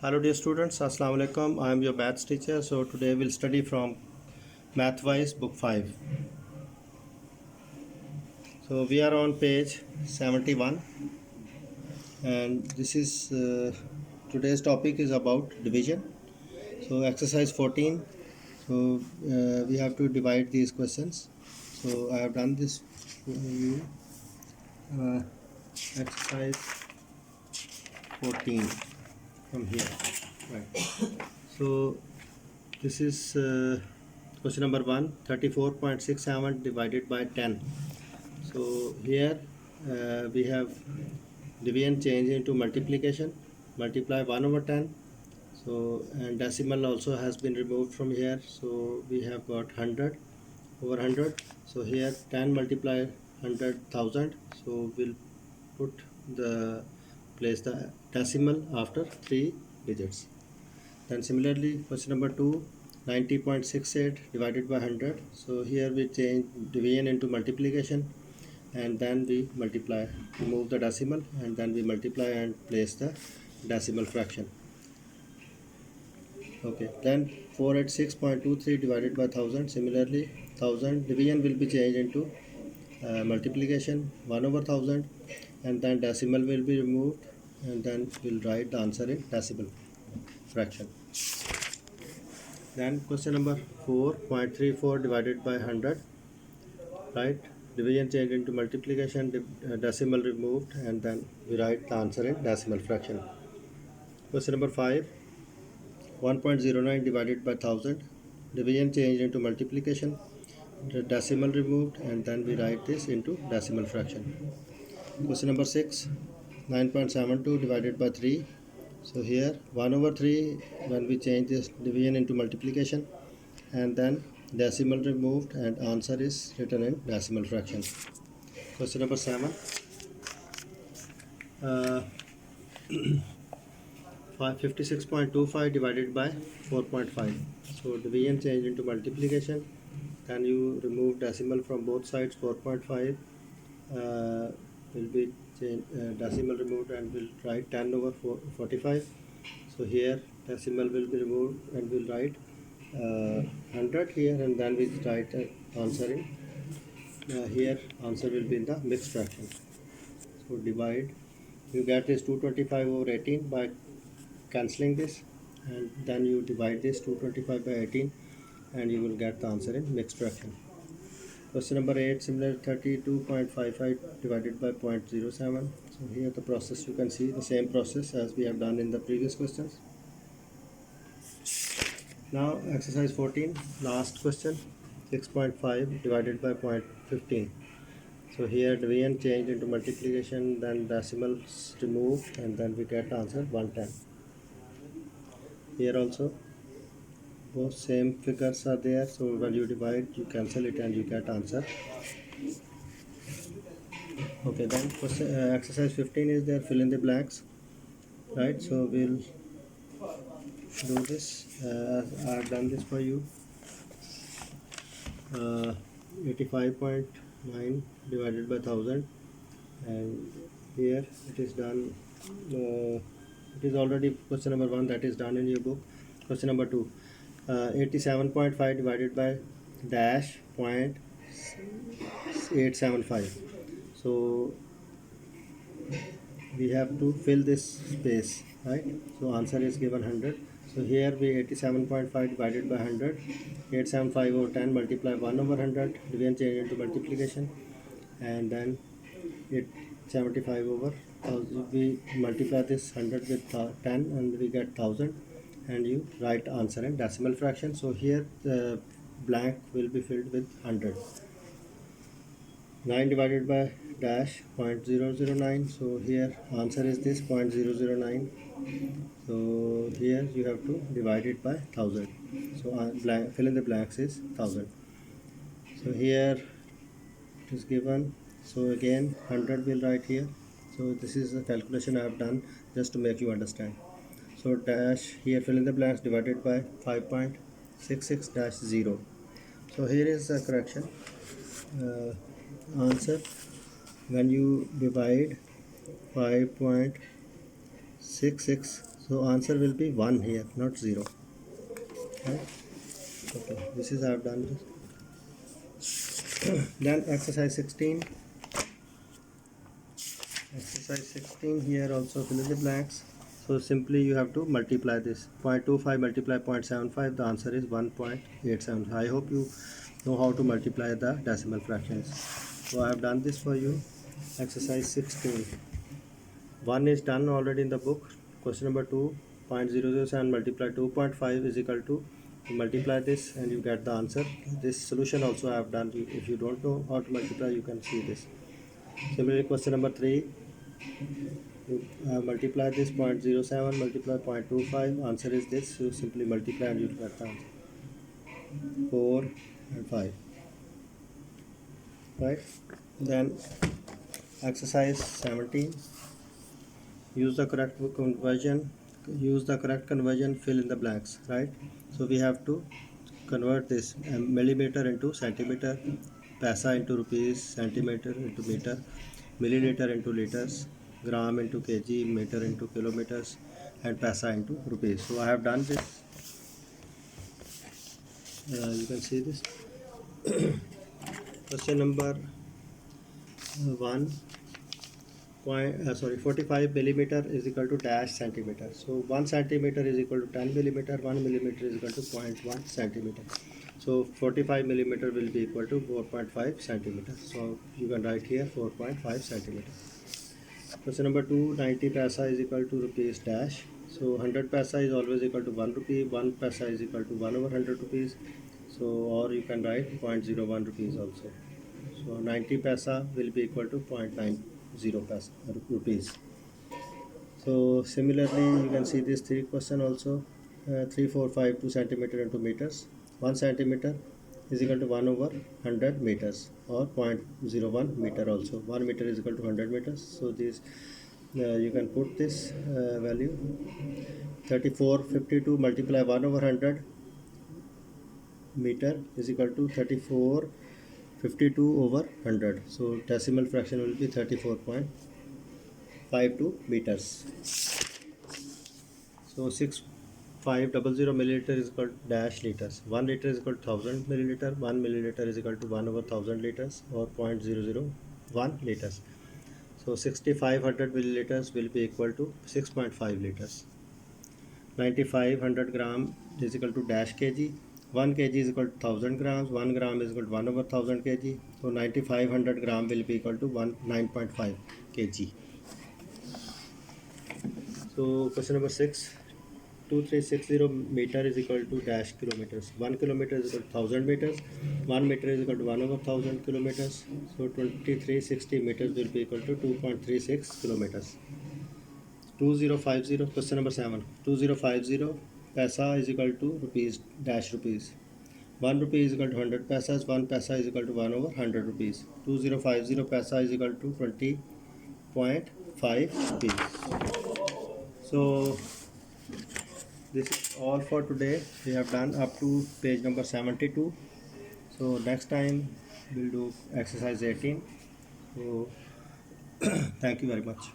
Hello dear students, Assalamu alaikum. I am your maths teacher. So today we'll study from Mathwise book 5. So we are on page 71 and this is today's topic is about division. So exercise 14. So we have to divide these questions. So I have done this for you. Exercise 14 from here. Right. So this is question number 1, 34.67 divided by 10. So here we have division change into multiplication, multiply 1 over 10. So and decimal also has been removed from here. So we have got 100 over 100. So here 10 multiply 100,000. So we'll put place the decimal after 3 digits. Then similarly question number 2, 90.68 divided by 100. So here we change division into multiplication and then we multiply, remove the decimal and then we multiply and place the decimal fraction. Okay, then 486.23 divided by 1000. Similarly 1000 division will be changed into multiplication 1 over 1000 and then decimal will be removed and then we'll write the answer in decimal fraction. Then question number 4.34 divided by 100, right? Division changed into multiplication, decimal removed, and then we write the answer in decimal fraction. Question number 5, 1.09 divided by 1000, division changed into multiplication, the decimal removed, and then we write this into decimal fraction. Question number 6, 9.72 divided by 3. So here 1 over 3 when we change this division into multiplication and then decimal removed and answer is written in decimal fraction. Question number 7, 56.25 divided by 4.5. So division change into multiplication, then you remove decimal from both sides. 4.5 will be decimal removed and we'll write 10 over 45. So here decimal will be removed and we'll write 100 here and then we write answer in here answer will be in the mixed fraction. So divide, you get this 225 over 18 by cancelling this and then you divide this 225 by 18 and you will get the answer in mixed fraction. Question number 8, similar 32.55 divided by 0.07. So here the process, you can see the same process as we have done in the previous questions. Now exercise 14, last question, 6.5 divided by 0.15. So here division changed into multiplication, then decimals removed and then we get answer 110. Here also both same figures are there, so when you divide you cancel it and you get answer. Okay, then exercise 15 is there, fill in the blanks, right? So we'll do this. I have done this for you. 85.9 divided by 1000 and here it is done. It is already question number 1 that is done in your book. Question number 2, 87.5 divided by dash 0.875. So we have to fill this space, right? So answer is given 100. So here we 87.5 divided by 100, 875 over 10 multiply 1 over 100, division change into multiplication and then 875 over 1000. We multiply this 100 with 10 and we get 1000 and you write answer in decimal fraction. So here the blank will be filled with 100. 9 divided by dash 0.009. So here answer is this 0.009. So here you have to divide it by 1000. So fill in the blanks is 1000. So here it is given. So again 100 will write here. So this is the calculation I have done just to make you understand. So dash here fill in the blanks divided by 5.66 dash 0. So here is the correction. Answer, when you divide 5.66, So answer will be 1 here, not 0. Right? Okay, this is I have done this. Then exercise 16. Exercise 16, here also fill in the blanks. So simply you have to multiply this. 0.25 multiply 0.75, the answer is 1.87. I hope you know how to multiply the decimal fractions. So I have done this for you. Exercise 16. 1 is done already in the book. Question number 2, 0.007 multiply 2.5 is equal to, you multiply this and you get the answer. This solution also I have done. If you don't know how to multiply, you can see this. Similarly, question number 3, you multiply this 0.07 multiply 0.25, answer is this. You simply multiply and you get the answer. 4 and 5. Right? Then exercise 17. Use the correct conversion, fill in the blanks. Right? So we have to convert this millimeter into centimeter, paisa into rupees, centimeter into meter, milliliter into liters, gram into kg, meter into kilometers, and paisa into rupees. So I have done this. You can see this. Question number 45 millimeter is equal to dash centimeter. So 1 centimeter is equal to 10 millimeter, 1 millimeter is equal to 0.1 centimeter. So 45 millimeter will be equal to 4.5 centimeter. So you can write here 4.5 centimeter. Question number 2, 90 paisa is equal to rupees dash. So 100 paisa is always equal to 1 rupee, 1 paisa is equal to 1 over 100 rupees. So, or you can write 0.01 rupees also. So 90 paisa will be equal to 0.90 paisa rupees. So similarly, you can see this 3 question also. 3, 4, 5, 2 centimeter into meters. 1 centimeter is equal to 1 over 100 meters, or 0.01 meter also. 1 meter is equal to 100 meters. So this you can put this value. 3452 multiply 1 over 100 meter is equal to 3452 over 100. So decimal fraction will be 34.52 meters. So 6500 milliliter is equal to dash liters. 1 liter is equal to 1000 milliliter. 1 milliliter is equal to 1 over 1000 liters, or 0.001 liters. So 6500 milliliters will be equal to 6.5 liters. 9500 gram is equal to dash kg. 1 kg is equal to 1000 grams. 1 gram is equal to 1 over 1000 kg. So 9500 gram will be equal to 9.5 kg. So question number 6. 2360 meter is equal to dash kilometers. 1 kilometer is equal to 1000 meters. 1 meter is equal to 1 over 1000 kilometers. So 2360 meters will be equal to 2.36 kilometers. 2050, question number 7. 2050 paisa is equal to rupees dash rupees. 1 rupee is equal to 100 paisas. 1 paisa is equal to 1 over 100 rupees. 2050 paisa is equal to 20.5 rupees. So this is all for today. We have done up to page number 72. So next time we'll do exercise 18. So thank you very much.